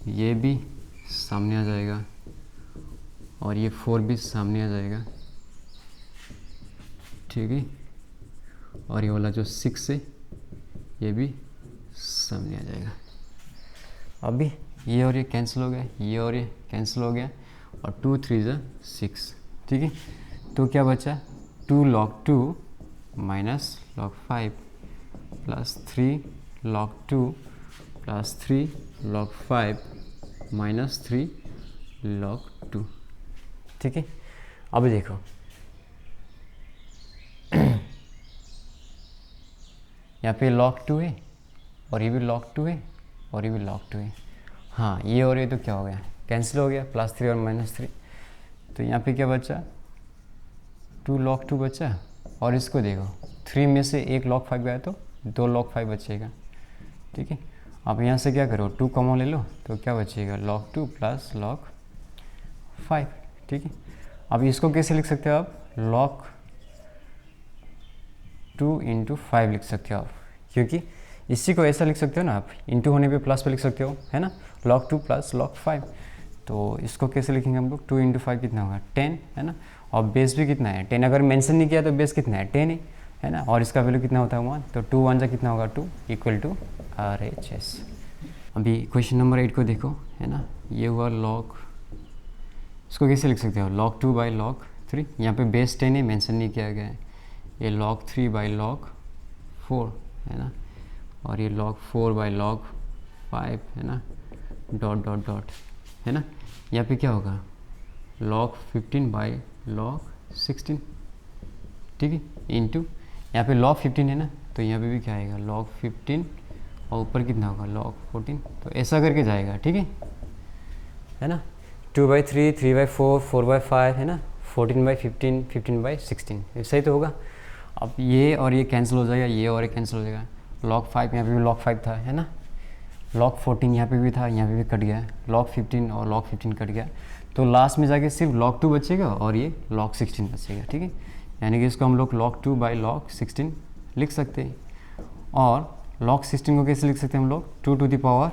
ये भी सामने आ जाएगा और ये 4 भी सामने आ जाएगा, ठीक है। और ये वाला जो 6 है ये भी सामने आ जाएगा। अभी ये और ये कैंसिल हो गया, ये और ये कैंसिल हो गया और 2 3 ज़ा 6, ठीक है। तो क्या बचा 2 log 2 -log 5 plus 3 log 2 plus 3 log 5 -3 log 2, ठीक है। अब देखो यहाँ पे log 2 है और ये भी log 2 है और ये भी log 2 है। हाँ, ये और ये तो क्या हो गया कैंसिल हो गया, +3 और -3, तो यहाँ पे क्या बचा 2 log 2 बचा। और इसको देखो 3 में से 1 log 5 गया तो 2 log 5 बचेगा, ठीक है। अब यहाँ से क्या करो 2 कॉमन ले लो तो क्या बचेगा log 2 प्लस log 5, ठीक है। अब इसको कैसे लिख सकते हो आप log 2 × 5 लिख सकते हो आप, क्योंकि इसी को ऐसा लिख सकते हो ना आप, इंटू होने पे प्लस पे लिख सकते हो, है ना, log 2 प्लस log 5। तो इसको कैसे लिखेंगे हम लोग 2 × 5 कितना होगा 10, है ना, और बेस भी कितना है 10, अगर मेंशन नहीं किया तो बेस कितना है 10 है ना, और इसका वैल्यू कितना होता है 1, तो 2 1 जा कितना होगा 2 इक्वल टू RHS। अभी क्वेश्चन नंबर 8 को देखो, है ना, ये हुआ log, इसको कैसे लिख सकते हो log 2 बाई log 3, यहाँ पे बेस 10 है मेंशन नहीं किया गया है, ये log 3 बाई log 4, है ना, और ये log 4 बाई log 5, है ना, डॉट डॉट डॉट, है ना। यहाँ पे क्या होगा log 15 बाई log 16, ठीक है, इंटू यहाँ पे log 15 है ना, तो यहाँ पे भी क्या आएगा log 15 और ऊपर कितना होगा log 14, तो ऐसा करके जाएगा, ठीक है ना। 2/3 3/4 4/5, है ना, 14/15 15/16, ऐसा ही तो होगा। अब ये और ये कैंसिल हो जाएगा, ये और ये कैंसिल हो जाएगा, log 5 यहाँ पे भी log 5 था, है ना, log 14 यहाँ पे भी था, यहाँ पे भी कट गया, log 15 और log 15 कट गया, तो लास्ट में जाके सिर्फ log 2 बचेगा और ये log 16 बचेगा, ठीक है। यानी कि इसको हम लोग log 2 बाई log 16 लिख सकते हैं। और log 16 को कैसे लिख सकते हैं हम लोग 2 to the power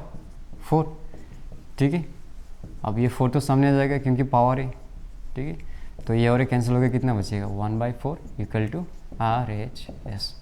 4, ठीक है। अब ये 4 तो सामने आ जाएगा क्योंकि पावर है, ठीक है, तो ये और कैंसिल हो गया, कितना बचेगा 1/4 इक्वल टू RHS।